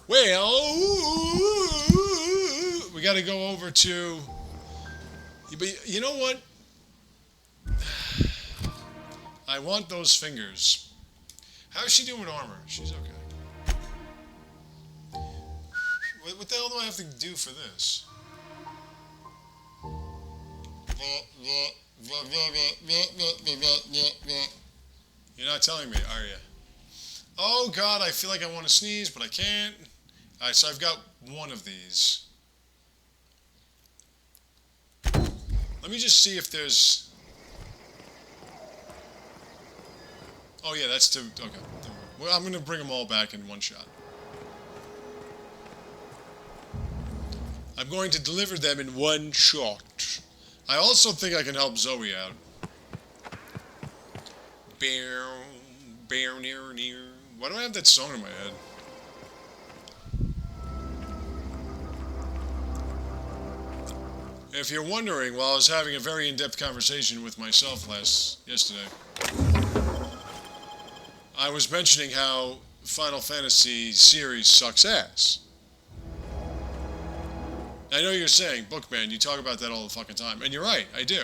Well, we got to go over to. But you know what? I want those fingers. How is she doing with armor? She's okay. What the hell do I have to do for this? You're not telling me, are you? Oh God, I feel like I want to sneeze, but I can't. Alright, so I've got one of these. Let me just see if there's... Oh yeah, that's to... Okay. Well, I'm going to bring them all back in one shot. I'm going to deliver them in one shot. I also think I can help Zoe out. Bear, bear, near, near. Why do I have that song in my head? If you're wondering, while I was having a very in-depth conversation with myself yesterday, I was mentioning how Final Fantasy series sucks ass. I know you're saying, Bookman, you talk about that all the fucking time. And you're right, I do.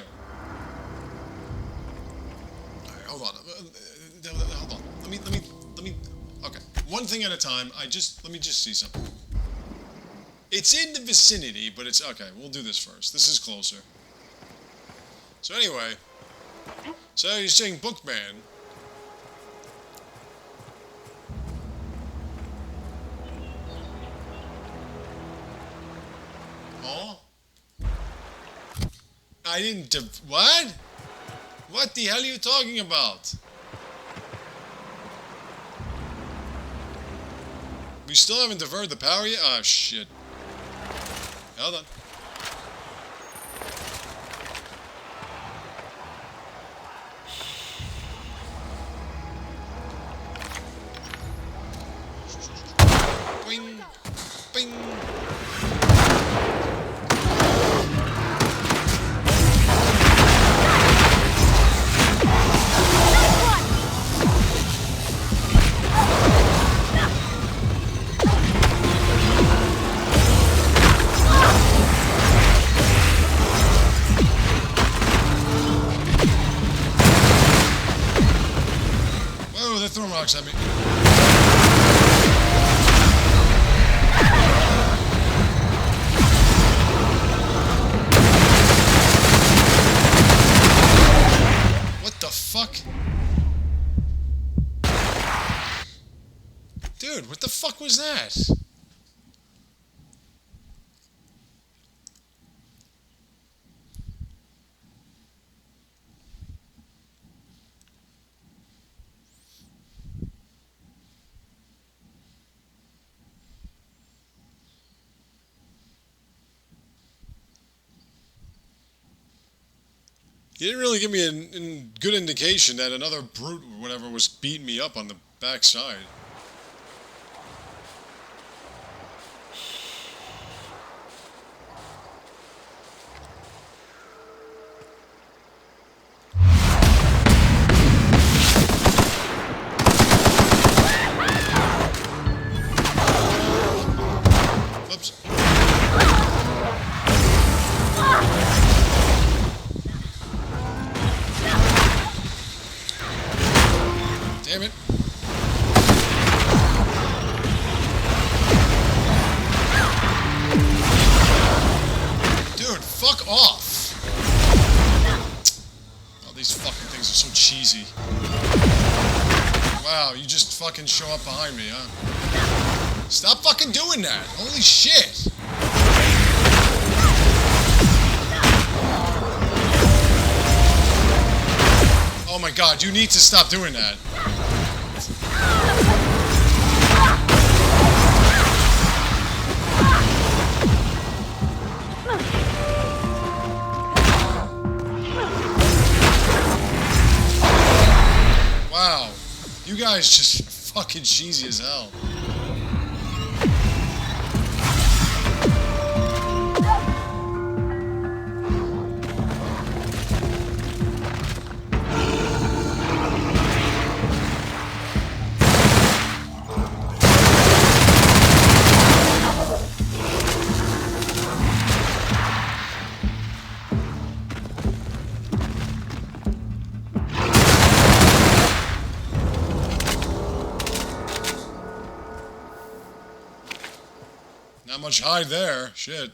Alright, hold on. Hold on. Let me... Okay. One thing at a time. Let me just see something. It's in the vicinity, but it's... Okay, we'll do this first. This is closer. So anyway. So you're saying Bookman. Oh? I didn't... What? What the hell are you talking about? We still haven't diverted the power yet? Ah, shit. Hold on. Bing! Bing! They're throwing rocks at me. What the fuck? Dude, what the fuck was that? You didn't really give me a good indication that another brute or whatever was beating me up on the backside. Oops. Damn it. Dude, fuck off. Oh, these fucking things are so cheesy. Wow, you just fucking show up behind me, huh? Stop fucking doing that. Holy shit. Oh my god, you need to stop doing that. Wow, you guys just fucking cheesy as hell. Not much hide there. Shit.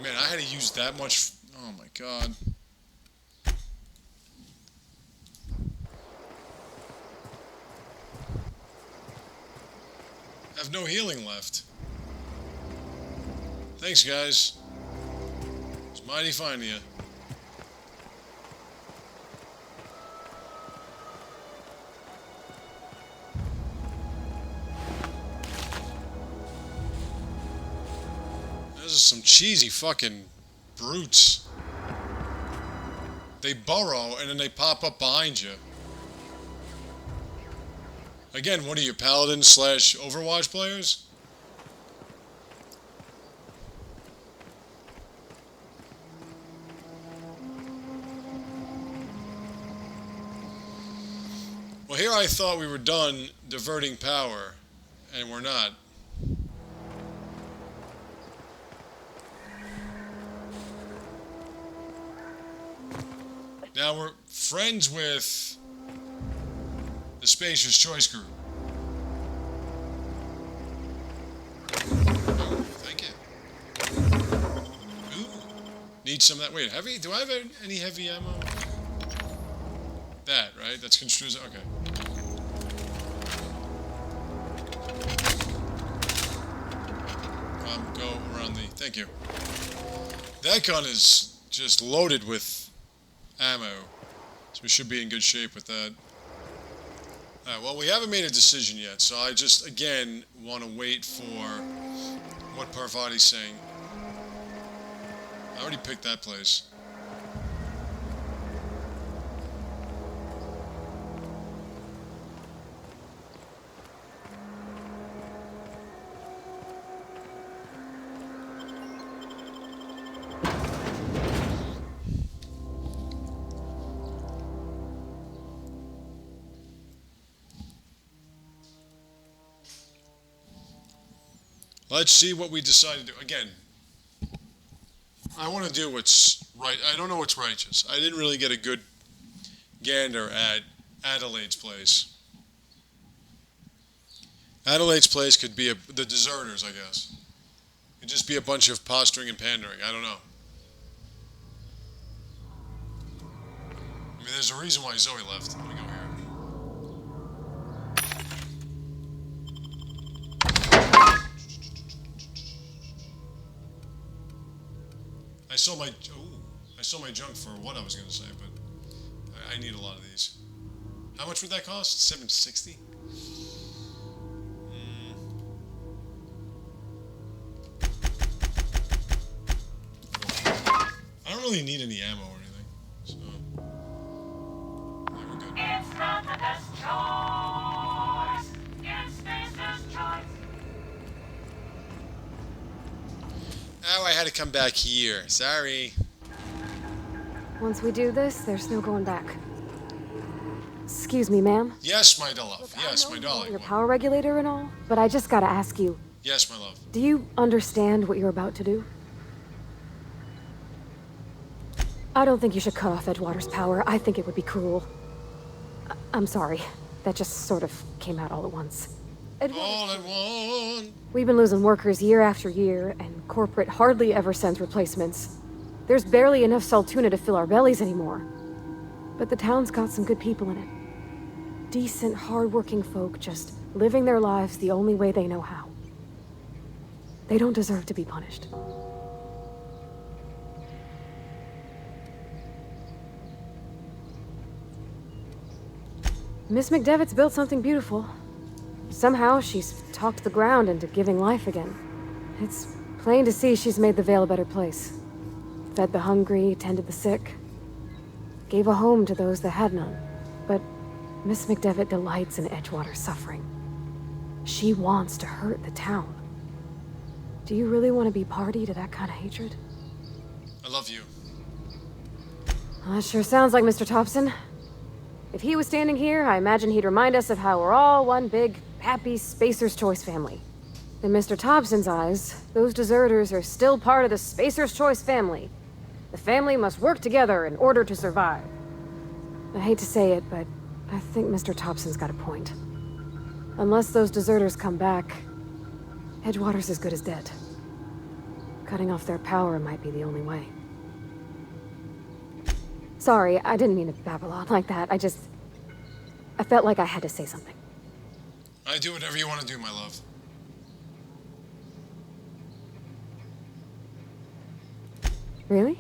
Man, I had to use that much. Oh my god. I have no healing left. Thanks, guys. It's mighty fine of you. Those are some cheesy fucking brutes. They burrow and then they pop up behind you. Again, what are you, Paladin / Overwatch players? Well, here I thought we were done diverting power, and we're not. Now we're friends with the Spacer's Choice Group. Oh, thank you. Ooh. Need some of that. Wait, heavy? Do I have any heavy ammo? That, right? That's construed. Okay. Go around the. Thank you. That gun is just loaded with ammo. So we should be in good shape with that. Alright, well, we haven't made a decision yet, so I just, again, want to wait for what Parvati's saying. I already picked that place. Let's see what we decide to do. Again, I want to do what's right. I don't know what's righteous. I didn't really get a good gander at Adelaide's place. Adelaide's place could be the deserters, I guess. It could just be a bunch of posturing and pandering. I don't know. I mean, there's a reason why Zoe left. Let me go here. I sold my junk for what I was gonna say, but I need a lot of these. How much would that cost? $760? I don't really need any ammo or anything, so yeah, we're good. It's not the best choice. It's Spacer's choice. Oh, I had to come back here. Sorry. Once we do this, there's no going back. Excuse me, ma'am. Yes, my love. Yes, my darling. Your power regulator and all, but I just gotta ask you. Yes, my love. Do you understand what you're about to do? I don't think you should cut off Edgewater's power. I think it would be cruel. I'm sorry. That just sort of came out all at once. All at once. We've been losing workers year after year, and corporate hardly ever sends replacements. There's barely enough Saltuna to fill our bellies anymore. But the town's got some good people in it. Decent, hard-working folk just living their lives the only way they know how. They don't deserve to be punished. Miss McDevitt's built something beautiful. Somehow she's talked the ground into giving life again. It's plain to see she's made the Vale a better place. Fed the hungry, tended the sick. Gave a home to those that had none. But Miss McDevitt delights in Edgewater's suffering. She wants to hurt the town. Do you really want to be party to that kind of hatred? I love you. Well, that sure sounds like Mr. Thompson. If he was standing here, I imagine he'd remind us of how we're all one big, happy Spacer's Choice family. In Mr. Thompson's eyes, those deserters are still part of the Spacer's Choice family. The family must work together in order to survive. I hate to say it, but I think Mr. Thompson's got a point. Unless those deserters come back, Edgewater's as good as dead. Cutting off their power might be the only way. Sorry, I didn't mean to babble on like that. I felt like I had to say something. I do whatever you want to do, my love. Really?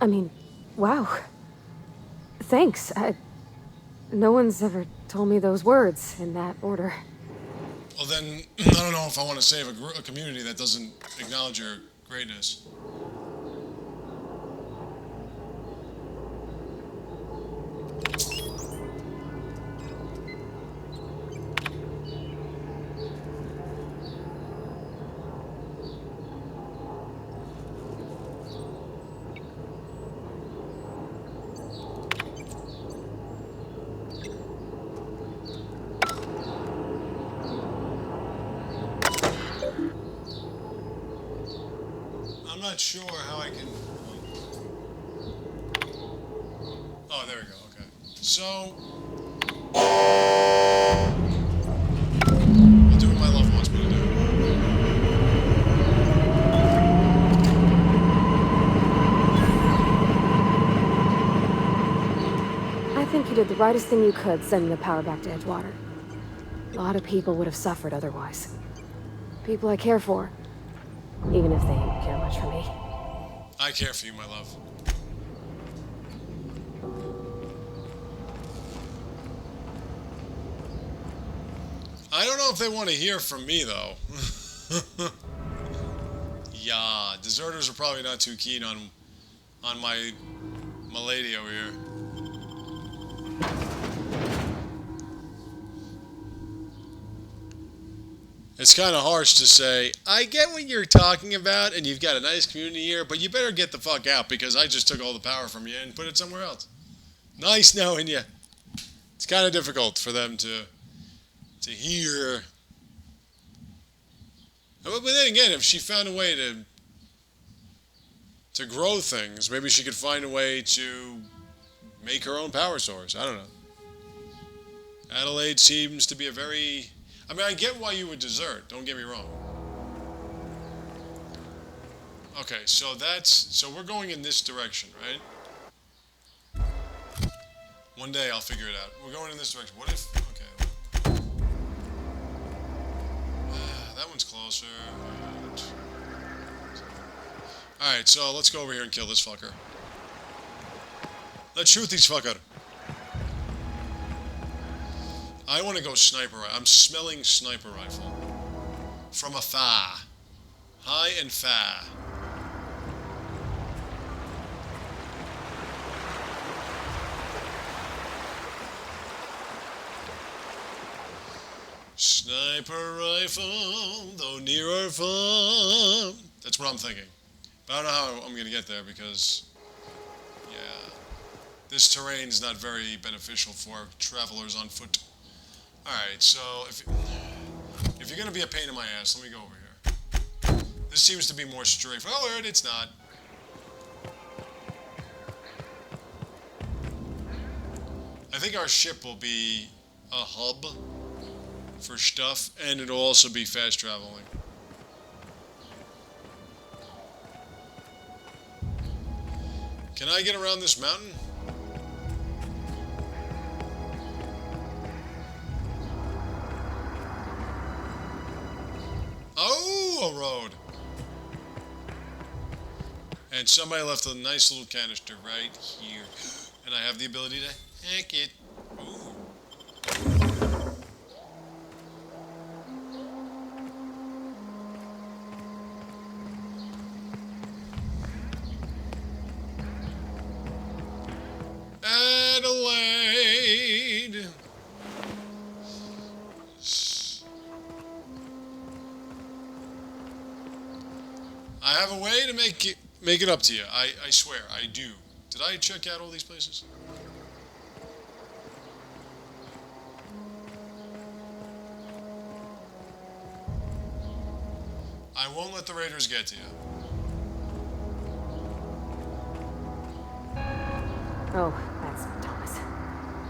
I mean, wow. Thanks. No one's ever told me those words in that order. Well then, I don't know if I want to save a community that doesn't acknowledge your greatness. I'm not sure how I can... Oh, there we go, okay. So... I'll do what my love wants me to do. I think you did the rightest thing you could sending the power back to Edgewater. A lot of people would have suffered otherwise. People I care for. Even if they don't care much for me. I care for you, my love. I don't know if they want to hear from me, though. Yeah, deserters are probably not too keen on my lady over here. It's kind of harsh to say, I get what you're talking about, and you've got a nice community here, but you better get the fuck out, because I just took all the power from you and put it somewhere else. Nice knowing you. It's kind of difficult for them to hear. But then again, if she found a way to grow things, maybe she could find a way to make her own power source. I don't know. Adalaide seems to be a very... I mean, I get why you would desert, don't get me wrong. Okay, so we're going in this direction, right? One day I'll figure it out. We're going in this direction. What if, okay. That one's closer. Alright, so let's go over here and kill this fucker. Let's shoot these fucker. I want to go sniper rifle. I'm smelling sniper rifle. From afar. High and far. Sniper rifle, though near or far. That's what I'm thinking. But I don't know how I'm going to get there because, yeah, this terrain's not very beneficial for travelers on foot. Alright, so if you're going to be a pain in my ass, let me go over here. This seems to be more straightforward. It's not. I think our ship will be a hub for stuff, and it'll also be fast traveling. Can I get around this mountain? Oh, a road. And somebody left a nice little canister right here. And I have the ability to hack it. Ooh. Adalaide. I have a way to make it up to you. I swear, I do. Did I check out all these places? I won't let the raiders get to you. Oh, that's Thomas.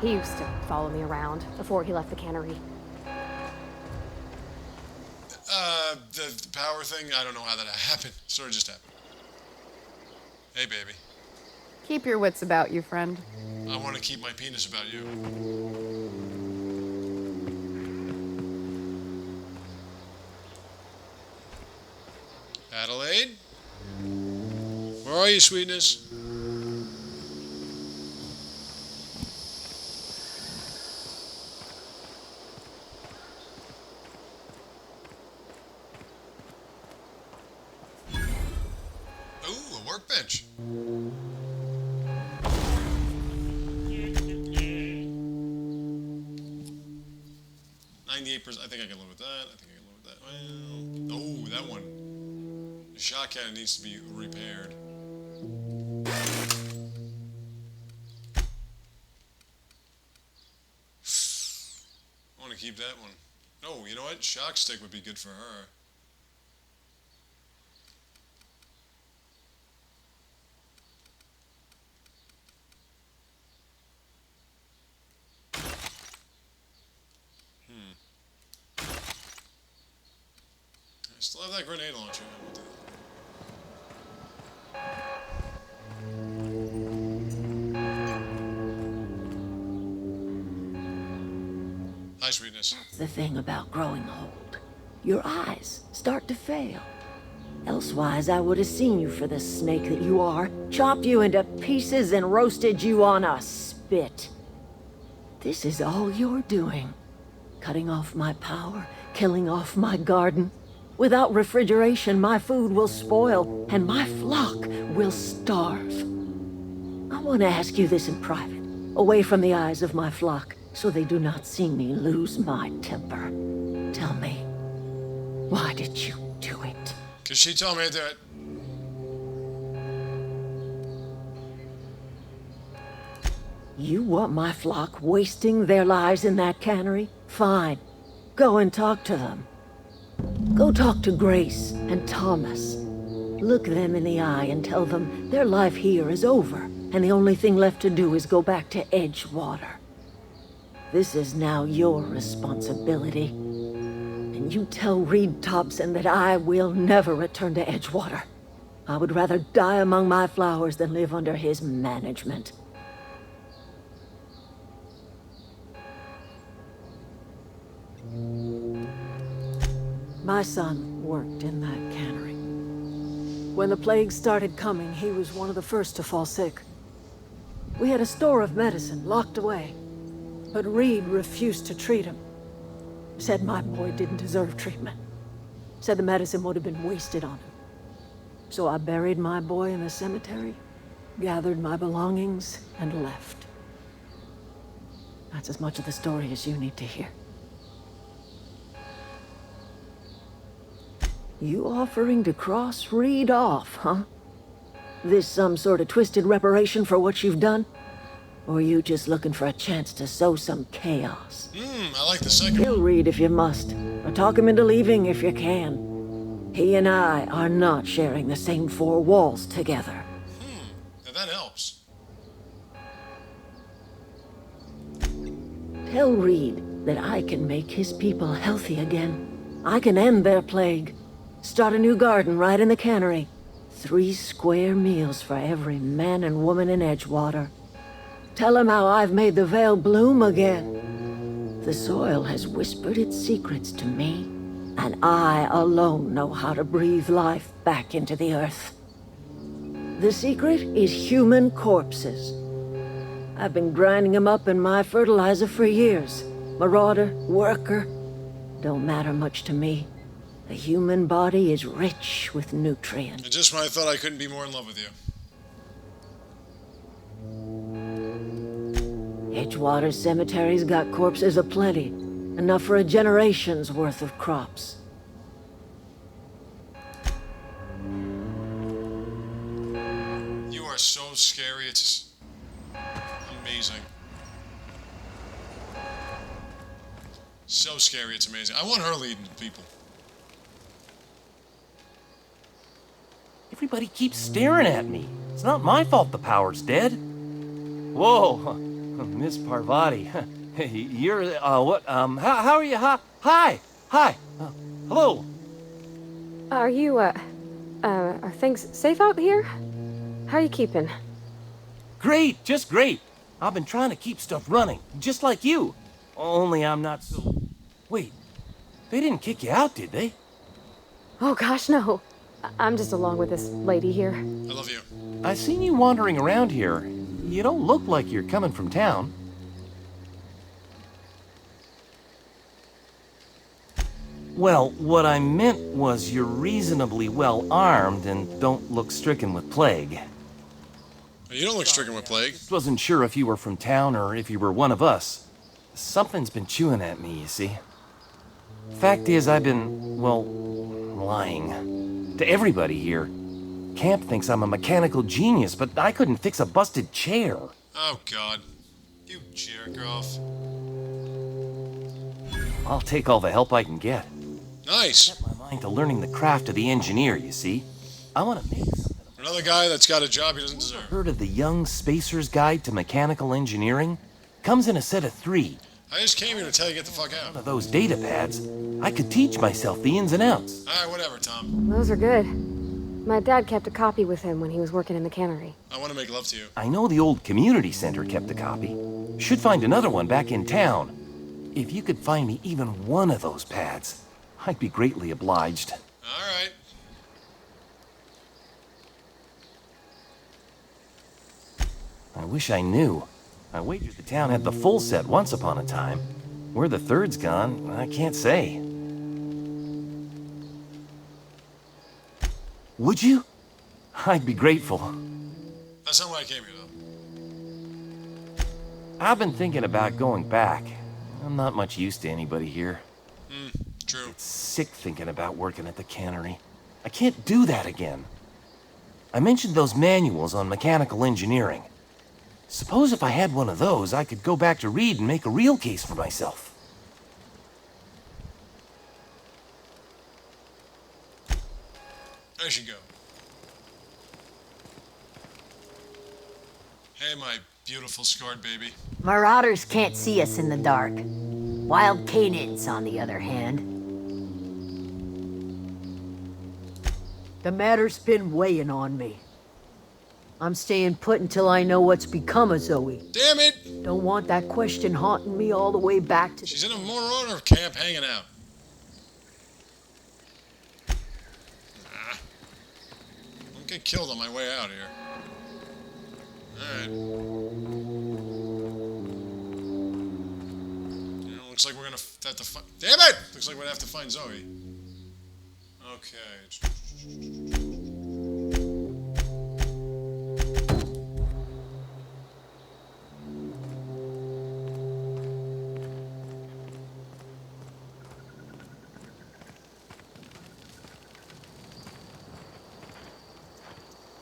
He used to follow me around before he left the cannery. The power thing, I don't know how that happened. Sort of just happened. Hey, baby. Keep your wits about you, friend. I want to keep my penis about you. Adalaide? Where are you, sweetness? Ooh, a workbench. 98%. I think I can live with that. I think I can live with that. Well, oh, that one. The shot cannon needs to be repaired. I want to keep that one. Oh, you know what? Shock stick would be good for her. I still have that grenade launcher. We'll do that. Hi, sweetness. That's the thing about growing old. Your eyes start to fail. Elsewise, I would have seen you for the snake that you are, chopped you into pieces and roasted you on a spit. This is all you're doing. Cutting off my power, killing off my garden. Without refrigeration, my food will spoil, and my flock will starve. I want to ask you this in private, away from the eyes of my flock, so they do not see me lose my temper. Tell me, why did you do it? 'Cause she told me to do it. You want my flock wasting their lives in that cannery? Fine. Go and talk to them. Go talk to Grace and Thomas. Look them in the eye and tell them their life here is over, and the only thing left to do is go back to Edgewater. This is now your responsibility. And you tell Reed Thompson that I will never return to Edgewater. I would rather die among my flowers than live under his management. My son worked in that cannery. When the plague started coming, he was one of the first to fall sick. We had a store of medicine locked away, but Reed refused to treat him. Said my boy didn't deserve treatment. Said the medicine would have been wasted on him. So I buried my boy in the cemetery, gathered my belongings, and left. That's as much of the story as you need to hear. You offering to cross Reed off, huh? This some sort of twisted reparation for what you've done? Or you just looking for a chance to sow some chaos? I like the second Kill one. Reed if you must, or talk him into leaving if you can. He and I are not sharing the same four walls together. Now that helps. Tell Reed that I can make his people healthy again. I can end their plague. Start a new garden right in the cannery. 3 square meals for every man and woman in Edgewater. Tell him how I've made the Vale bloom again. The soil has whispered its secrets to me, and I alone know how to breathe life back into the earth. The secret is human corpses. I've been grinding them up in my fertilizer for years. Marauder, worker, don't matter much to me. The human body is rich with nutrients. And just when I thought I couldn't be more in love with you. Edgewater Cemetery's got corpses aplenty, enough for a generation's worth of crops. You are so scary, it's amazing. So scary, it's amazing. I want her leading people. Everybody keeps staring at me. It's not my fault the power's dead. Whoa, Miss Parvati. Hey, you're, what, how are you? Hi! Hello! Are you, are things safe out here? How are you keeping? Great, just great. I've been trying to keep stuff running, just like you. Only I'm not so... Wait, they didn't kick you out, did they? Oh gosh, no. I'm just along with this lady here. I love you. I seen you wandering around here. You don't look like you're coming from town. Well, what I meant was you're reasonably well armed and don't look stricken with plague. You don't look stricken with plague. Just wasn't sure if you were from town or if you were one of us. Something's been chewing at me, you see. Fact is, I've been, well, lying. To everybody here. Camp thinks I'm a mechanical genius, but I couldn't fix a busted chair. Oh, God. You jerk off. I'll take all the help I can get. Nice. My mind to learning the craft of the engineer, you see. I want to make something. Another guy that's got a job he doesn't deserve. Heard of the Young Spacer's Guide to Mechanical Engineering? Comes in a set of 3. I just came here to tell you get the fuck out. One of those data pads. I could teach myself the ins and outs. Alright, whatever, Tom. Those are good. My dad kept a copy with him when he was working in the cannery. I want to make love to you. I know the old community center kept a copy. Should find another one back in town. If you could find me even one of those pads, I'd be greatly obliged. Alright. I wish I knew. I wagered the town had the full set once upon a time. Where the third's gone, I can't say. Would you? I'd be grateful. That's not why I came here, though. I've been thinking about going back. I'm not much use to anybody here. True. Sick thinking about working at the cannery. I can't do that again. I mentioned those manuals on mechanical engineering. Suppose if I had one of those, I could go back to read and make a real case for myself. There she go. Hey, my beautiful scarred baby. Marauders can't see us in the dark. Wild Canids, on the other hand. The matter's been weighing on me. I'm staying put until I know what's become of Zoe. Damn it! Don't want that question haunting me all the way back to... She's in a marauder camp hanging out. Nah. Don't get killed on my way out here. Alright. You know, looks like we're gonna have to find... Damn it! Looks like we're gonna have to find Zoe. Okay.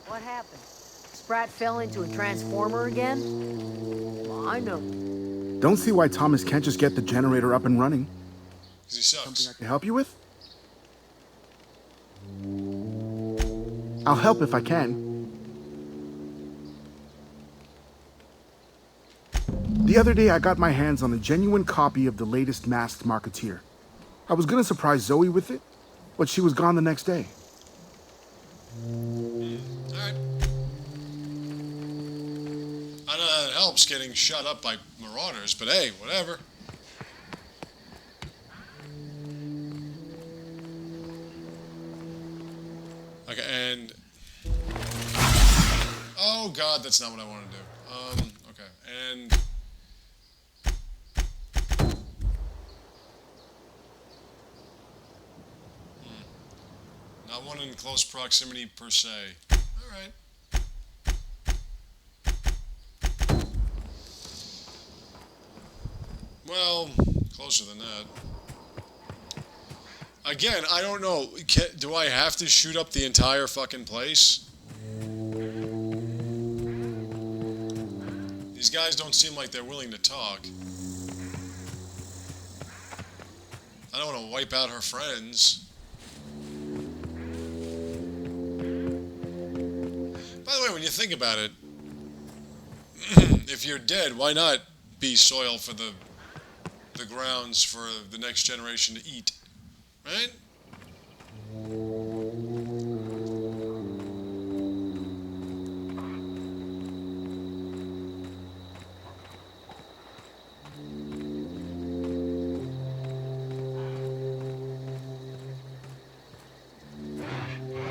What happened? Sprat fell into a transformer again? Well, I know. Don't see why Thomas can't just get the generator up and running. 'Cause he sucks. Something I can help you with? I'll help if I can. The other day I got my hands on a genuine copy of the latest Masked Marketeer. I was gonna surprise Zoe with it, but she was gone the next day. Alright. I know that it helps getting shot up by marauders, but hey, whatever. Okay, and... Oh god, that's not what I want to do. Okay, and... Not one in close proximity per se. Alright. Well, closer than that. Again, I don't know. Do I have to shoot up the entire fucking place? These guys don't seem like they're willing to talk. I don't want to wipe out her friends. By the way, when you think about it, If you're dead, why not be soil for the grounds for the next generation to eat, right?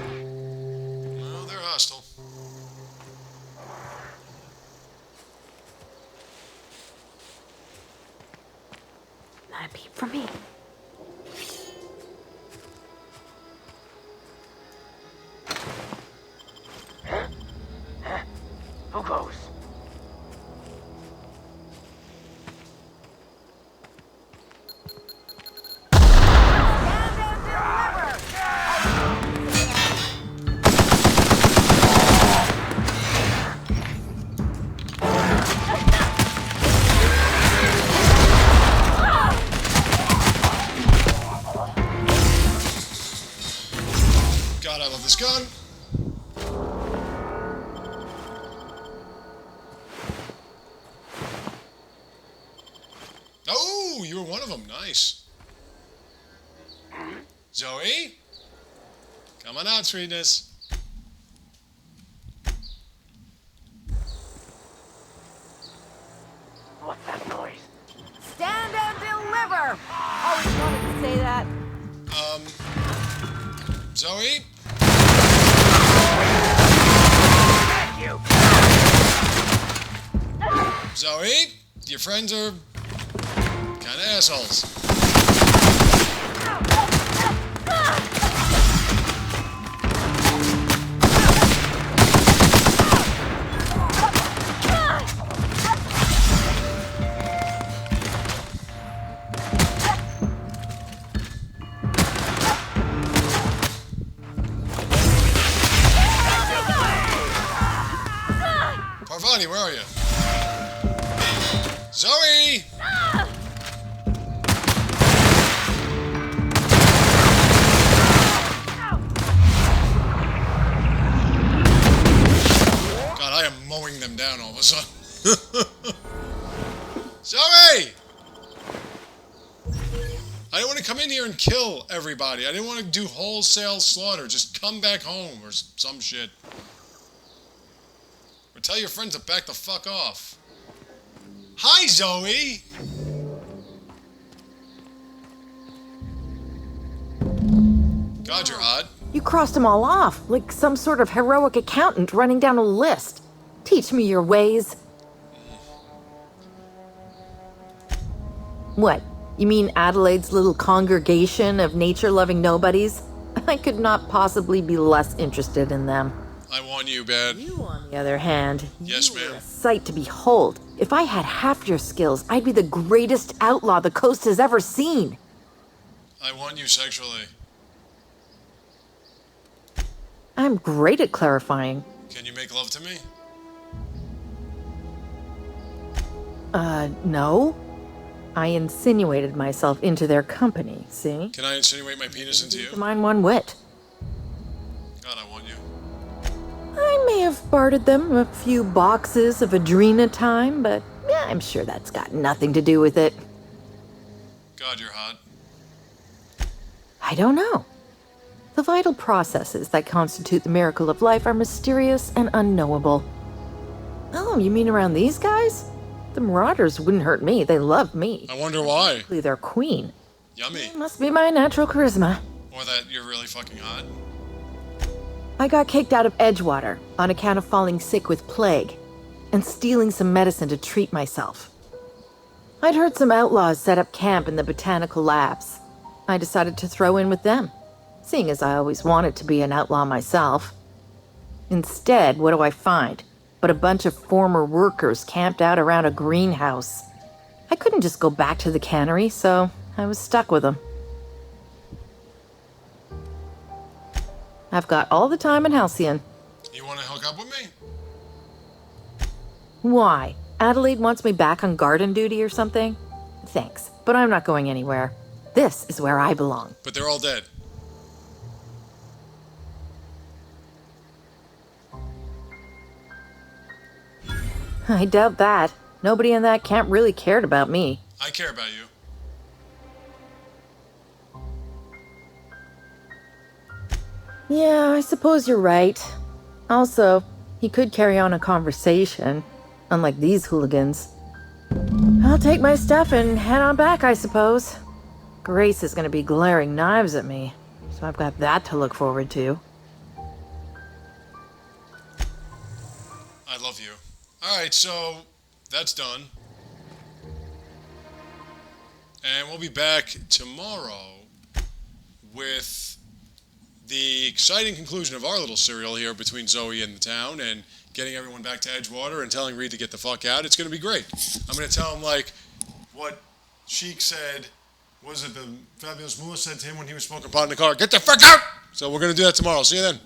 Well, they're hostile. Not a peep from me. Who goes? God, I love this gun. Oh, you were one of them. Nice. Zoe? Come on out, sweetness. What's that noise? Stand and deliver! Always wanted to say that. Zoe? Zoe? Your friends are kind of assholes. Parvati, where are you? Zoe! God, I am mowing them down all of a sudden. Zoe! I didn't want to come in here and kill everybody. I didn't want to do wholesale slaughter. Just come back home or some shit. Or tell your friends to back the fuck off. Hi, Zoe! God, you're hot. You crossed them all off, like some sort of heroic accountant running down a list. Teach me your ways. What? You mean Adelaide's little congregation of nature-loving nobodies? I could not possibly be less interested in them. I want you, bad. You, on the other hand, Yes, you were ma'am. a sight to behold. If I had half your skills, I'd be the greatest outlaw the coast has ever seen. I want you sexually. I'm great at clarifying. Can you make love to me? No. I insinuated myself into their company, see? Can I insinuate my penis into you? Mine one wit. God, I want you. I may have bartered them a few boxes of Adrena time, but yeah, I'm sure that's got nothing to do with it. God, you're hot. I don't know. The vital processes that constitute the miracle of life are mysterious and unknowable. Oh, you mean around these guys? The Marauders wouldn't hurt me. They love me. I wonder why. Particularly their queen. Yummy. Must be my natural charisma. Or that you're really fucking hot. I got kicked out of Edgewater on account of falling sick with plague and stealing some medicine to treat myself. I'd heard some outlaws set up camp in the botanical labs. I decided to throw in with them, seeing as I always wanted to be an outlaw myself. Instead, what do I find but a bunch of former workers camped out around a greenhouse? I couldn't just go back to the cannery, so I was stuck with them. I've got all the time in Halcyon. You want to hook up with me? Why? Adalaide wants me back on garden duty or something? Thanks, but I'm not going anywhere. This is where I belong. But they're all dead. I doubt that. Nobody in that camp really cared about me. I care about you. Yeah, I suppose you're right. Also, he could carry on a conversation, unlike these hooligans. I'll take my stuff and head on back, I suppose. Grace is gonna be glaring knives at me, so I've got that to look forward to. I love you. Alright, so that's done. And we'll be back tomorrow with the exciting conclusion of our little serial here between Zoe and the town and getting everyone back to Edgewater and telling Reed to get the fuck out. It's going to be great. I'm going to tell him, like, what Sheik said, was it the Fabulous Mullah said to him when he was smoking pot in the car? Get the fuck out! So we're going to do that tomorrow. See you then.